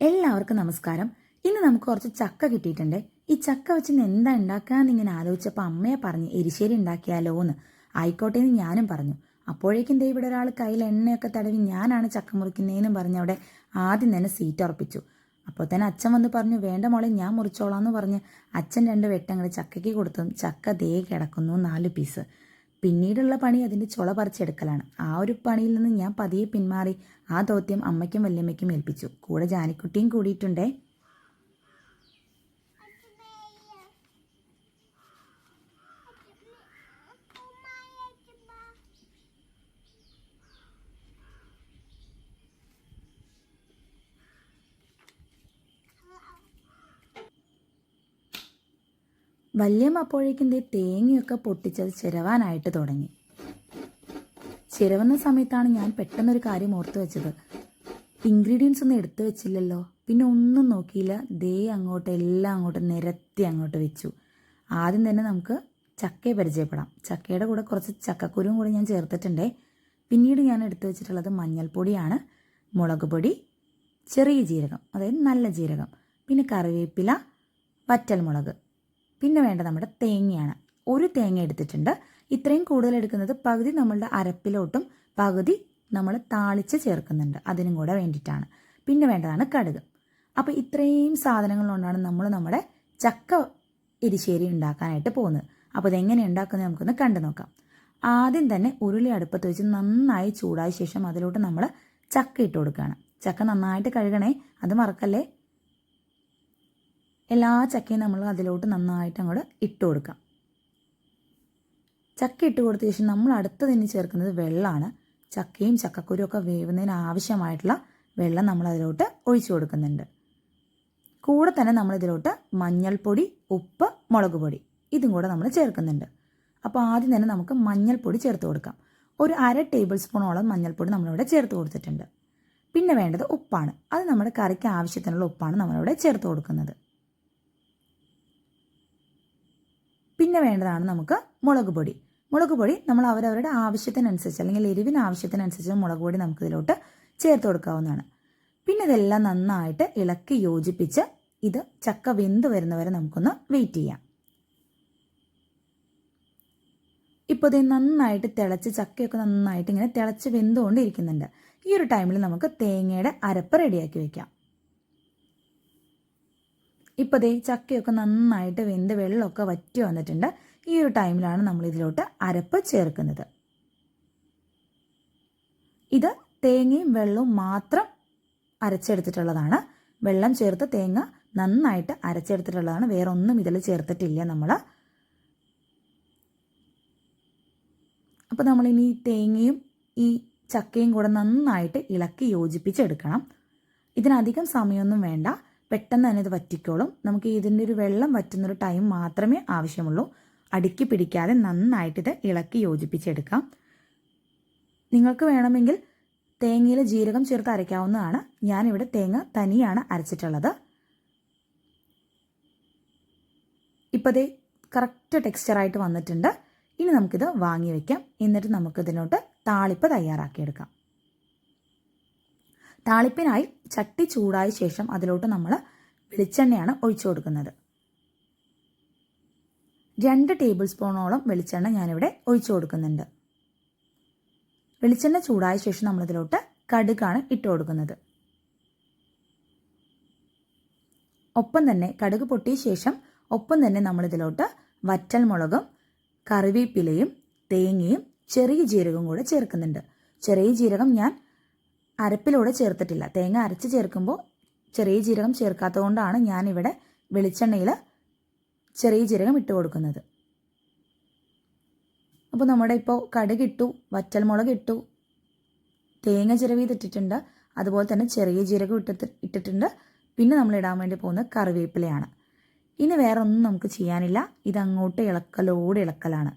എല്ലാവർക്കും നമസ്കാരം. ഇന്ന് നമുക്ക് കുറച്ച് ചക്ക കിട്ടിയിട്ടുണ്ട്. ഈ ചക്ക വെച്ച് എന്താ ഉണ്ടാക്കാന്ന് ഇങ്ങനെ ആലോചിച്ചപ്പോൾ അമ്മയെ പറഞ്ഞു എരിശ്ശേരി ഉണ്ടാക്കിയാലോ എന്ന്. ആയിക്കോട്ടെ എന്ന് ഞാനും പറഞ്ഞു. അപ്പോഴേക്കും ദേ ഇവിടെ ഒരാൾ കയ്യിൽ എണ്ണയൊക്കെ തടവി ഞാനാണ് ചക്ക മുറിക്കുന്നതെന്നും പറഞ്ഞ് അവിടെ ആദ്യം തന്നെ സീറ്റ് ഉറപ്പിച്ചു. അപ്പോൾ തന്നെ അച്ഛൻ വന്ന് പറഞ്ഞു, വേണ്ട മോളെ ഞാൻ മുറിച്ചോളാന്ന് പറഞ്ഞ് അച്ഛൻ 2 വെട്ടങ്ങൾ ചക്കയ്ക്ക് കൊടുത്തു. ചക്ക ദേ കിടക്കുന്നു 4 പീസ്. പിന്നീടുള്ള പണി അതിൻ്റെ ചുള പറിച്ചെടുക്കലാണ്. ആ ഒരു പണിയിൽ നിന്ന് ഞാൻ പതിയെ പിന്മാറി ആ ദൗത്യം അമ്മയ്ക്കും വല്യമ്മയ്ക്കും ഏൽപ്പിച്ചു. കൂടെ ജാനിക്കുട്ടിയും കൂടിയിട്ടുണ്ടേ. വല്യമ്മ അപ്പോഴേക്കും തേങ്ങയൊക്കെ പൊട്ടിച്ചത് ചിരവാനായിട്ട് തുടങ്ങി. ചിരവുന്ന സമയത്താണ് ഞാൻ പെട്ടെന്നൊരു കാര്യം ഓർത്തു വെച്ചത്. ഇൻഗ്രീഡിയൻസ് ഒന്നും എടുത്തു വെച്ചില്ലല്ലോ. പിന്നെ ഒന്നും നോക്കിയില്ല, അങ്ങോട്ട് എല്ലാം അങ്ങോട്ട് നിരത്തി അങ്ങോട്ട് വെച്ചു. ആദ്യം തന്നെ നമുക്ക് ചക്കയെ പരിചയപ്പെടാം. ചക്കയുടെ കൂടെ കുറച്ച് ചക്കക്കുരുവും കൂടി ഞാൻ ചേർത്തിട്ടുണ്ടേ. പിന്നീട് ഞാൻ എടുത്തു വെച്ചിട്ടുള്ളത് മഞ്ഞൾപ്പൊടിയാണ്, മുളക് പൊടി, ചെറിയ ജീരകം അതായത് നല്ല ജീരകം, പിന്നെ കറിവേപ്പില, വറ്റൽമുളക്, പിന്നെ വേണ്ട നമ്മുടെ തേങ്ങയാണ്. ഒരു തേങ്ങ എടുത്തിട്ടുണ്ട്. ഇത്രയും കൂടുതൽ എടുക്കുന്നത് പകുതി നമ്മളുടെ അരപ്പിലോട്ടും പകുതി നമ്മൾ താളിച്ച് ചേർക്കുന്നുണ്ട്, അതിനും കൂടെ വേണ്ടിയിട്ടാണ്. പിന്നെ വേണ്ടതാണ് കടുക്. അപ്പോൾ ഇത്രയും സാധനങ്ങൾ കൊണ്ടാണ് നമ്മൾ നമ്മുടെ ചക്ക എരിശ്ശേരി ഉണ്ടാക്കാനായിട്ട് പോകുന്നത്. അപ്പോൾ ഇതെങ്ങനെ ഉണ്ടാക്കുന്നത് നമുക്കൊന്ന് കണ്ടു നോക്കാം. ആദ്യം തന്നെ ഉരുളി അടുപ്പത്ത് വെച്ച് നന്നായി ചൂടായ ശേഷം അതിലോട്ട് നമ്മൾ ചക്ക ഇട്ട് കൊടുക്കുകയാണ്. ചക്ക നന്നായിട്ട് കഴുകണേ, അത് മറക്കല്ലേ. എല്ലാ ചക്കയും നമ്മൾ അതിലോട്ട് നന്നായിട്ട് അങ്ങോട്ട് ഇട്ട് കൊടുക്കാം. ചക്ക ഇട്ട് കൊടുത്ത ശേഷം നമ്മൾ അടുത്തതിന് ചേർക്കുന്നത് വെള്ളമാണ്. ചക്കയും ചക്കക്കുരും ഒക്കെ വേവുന്നതിന് ആവശ്യമായിട്ടുള്ള വെള്ളം നമ്മൾ അതിലോട്ട് ഒഴിച്ചു കൊടുക്കുന്നുണ്ട്. കൂടെ തന്നെ നമ്മളിതിലോട്ട് മഞ്ഞൾപ്പൊടി, ഉപ്പ്, മുളക് പൊടി ഇതും കൂടെ നമ്മൾ ചേർക്കുന്നുണ്ട്. അപ്പോൾ ആദ്യം തന്നെ നമുക്ക് മഞ്ഞൾപ്പൊടി ചേർത്ത് കൊടുക്കാം. ഒരു 1/2 ടേബിൾ സ്പൂണോളം മഞ്ഞൾപ്പൊടി നമ്മളിവിടെ ചേർത്ത് കൊടുത്തിട്ടുണ്ട്. പിന്നെ വേണ്ടത് ഉപ്പാണ്. അത് നമ്മുടെ കറിക്ക് ആവശ്യത്തിനുള്ള ഉപ്പാണ് നമ്മളിവിടെ ചേർത്ത് കൊടുക്കുന്നത്. പിന്നെ വേണ്ടതാണ് നമുക്ക് മുളക് പൊടി. മുളക് പൊടി നമ്മൾ അവരവരുടെ ആവശ്യത്തിനനുസരിച്ച് അല്ലെങ്കിൽ എരിവിന് ആവശ്യത്തിനനുസരിച്ച് മുളക് പൊടി നമുക്കിതിലോട്ട് ചേർത്ത് കൊടുക്കാവുന്നതാണ്. പിന്നെ ഇതെല്ലാം നന്നായിട്ട് ഇളക്കി യോജിപ്പിച്ച് ഇത് ചക്ക വെന്ത് വരുന്നവരെ നമുക്കൊന്ന് വെയിറ്റ് ചെയ്യാം. ഇപ്പോൾ ഇത് നന്നായിട്ട് തിളച്ച് ചക്കയൊക്കെ നന്നായിട്ട് ഇങ്ങനെ തിളച്ച് വെന്തുകൊണ്ടിരിക്കുന്നുണ്ട്. ഈ ഒരു ടൈമിൽ നമുക്ക് തേങ്ങയുടെ അരപ്പ് റെഡിയാക്കി വെക്കാം. ഇപ്പോൾ ചക്കയൊക്കെ നന്നായിട്ട് വെന്ത് വെള്ളമൊക്കെ വറ്റി വന്നിട്ടുണ്ട്. ഈ ഒരു ടൈമിലാണ് നമ്മൾ ഇതിലോട്ട് അരപ്പ് ചേർക്കുന്നത്. ഇത് തേങ്ങയും വെള്ളവും മാത്രം അരച്ചെടുത്തിട്ടുള്ളതാണ്. വെള്ളം ചേർത്ത് തേങ്ങ നന്നായിട്ട് അരച്ചെടുത്തിട്ടുള്ളതാണ്. വേറെ ഒന്നും ഇതിൽ ചേർത്തിട്ടില്ല നമ്മൾ. അപ്പോൾ നമ്മളിനി തേങ്ങയും ഈ ചക്കയും കൂടെ നന്നായിട്ട് ഇളക്കി യോജിപ്പിച്ചെടുക്കണം. ഇതിനധികം സമയമൊന്നും വേണ്ട, പെട്ടെന്ന് തന്നെ ഇത് വറ്റിക്കോളും. നമുക്ക് ഇതിൻ്റെ ഒരു വെള്ളം വറ്റുന്നൊരു ടൈം മാത്രമേ ആവശ്യമുള്ളൂ. അടുക്കി പിടിക്കാതെ നന്നായിട്ട് ഇത് ഇളക്കി യോജിപ്പിച്ചെടുക്കാം. നിങ്ങൾക്ക് വേണമെങ്കിൽ തേങ്ങയിൽ ജീരകം ചേർത്ത് അരയ്ക്കാവുന്നതാണ്. ഞാനിവിടെ തേങ്ങ തനിയാണ് അരച്ചിട്ടുള്ളത്. ഇപ്പോൾ കറക്റ്റ് ടെക്സ്ചറായിട്ട് വന്നിട്ടുണ്ട്. ഇനി നമുക്കിത് വാങ്ങി വയ്ക്കാം. എന്നിട്ട് നമുക്കിതിനോട്ട് താളിപ്പ് തയ്യാറാക്കിയെടുക്കാം. താളിപ്പിനായി ചട്ടി ചൂടായ ശേഷം അതിലോട്ട് നമ്മൾ വെളിച്ചെണ്ണയാണ് ഒഴിച്ചു കൊടുക്കുന്നത്. 2 ടേബിൾ സ്പൂണോളം വെളിച്ചെണ്ണ ഞാനിവിടെ ഒഴിച്ചു കൊടുക്കുന്നുണ്ട്. വെളിച്ചെണ്ണ ചൂടായ ശേഷം നമ്മളിതിലോട്ട് കടുകാണ് ഇട്ട് കൊടുക്കുന്നത്. ഒപ്പം തന്നെ കടുക് പൊട്ടിയ ശേഷം ഒപ്പം തന്നെ നമ്മളിതിലോട്ട് വറ്റൽമുളകും കറിവേപ്പിലയും തേങ്ങയും ചെറിയ ജീരകവും കൂടെ ചേർക്കുന്നുണ്ട്. ചെറിയ ജീരകം ഞാൻ അരപ്പിലൂടെ ചേർത്തിട്ടില്ല. തേങ്ങ അരച്ച് ചേർക്കുമ്പോൾ ചെറിയ ജീരകം ചേർക്കാത്തത് കൊണ്ടാണ് ഞാനിവിടെ വെളിച്ചെണ്ണയിൽ ചെറിയ ജീരകം ഇട്ട് കൊടുക്കുന്നത്. അപ്പോൾ നമ്മുടെ ഇപ്പോൾ കടുകിട്ടു, വറ്റൽമുളക് ഇട്ടു, തേങ്ങ ചിരവിയിട്ടിട്ടുണ്ട്, അതുപോലെ തന്നെ ചെറിയ ജീരകം ഇട്ടിട്ടുണ്ട്. പിന്നെ നമ്മൾ ഇടാൻ വേണ്ടി പോകുന്നത് കറിവേപ്പിലയാണ്. ഇനി വേറെ ഒന്നും നമുക്ക് ചെയ്യാനില്ല. ഇതങ്ങോട്ട് ഇളക്കലോട് ഇളക്കലാണ്.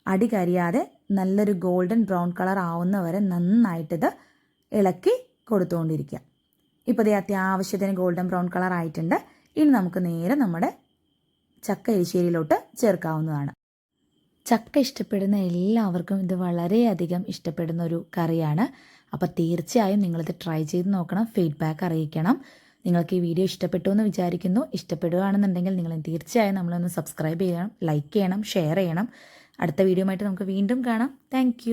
അടി കരിയാതെ നല്ലൊരു ഗോൾഡൻ ബ്രൗൺ കളർ ആവുന്നവരെ നന്നായിട്ടിത് ഇളക്കി കൊടുത്തുകൊണ്ടിരിക്കുക. ഇപ്പോൾ അത്യാവശ്യത്തിന് ഗോൾഡൻ ബ്രൗൺ കളർ ആയിട്ടുണ്ട്. ഇനി നമുക്ക് നേരെ നമ്മുടെ ചക്ക എരിശ്ശേരിയിലോട്ട് ചേർക്കാവുന്നതാണ്. ചക്ക ഇഷ്ടപ്പെടുന്ന എല്ലാവർക്കും ഇത് വളരെയധികം ഇഷ്ടപ്പെടുന്ന ഒരു കറിയാണ്. അപ്പോൾ തീർച്ചയായും നിങ്ങളിത് ട്രൈ ചെയ്ത് നോക്കണം, ഫീഡ്ബാക്ക് അറിയിക്കണം. നിങ്ങൾക്ക് ഈ വീഡിയോ ഇഷ്ടപ്പെട്ടു എന്ന് വിചാരിക്കുന്നു. ഇഷ്ടപ്പെടുകയാണെന്നുണ്ടെങ്കിൽ നിങ്ങൾ തീർച്ചയായും നമ്മളൊന്ന് സബ്സ്ക്രൈബ് ചെയ്യണം, ലൈക്ക് ചെയ്യണം, ഷെയർ ചെയ്യണം. അടുത്ത വീഡിയോ ആയിട്ട് നമുക്ക് വീണ്ടും കാണാം. താങ്ക്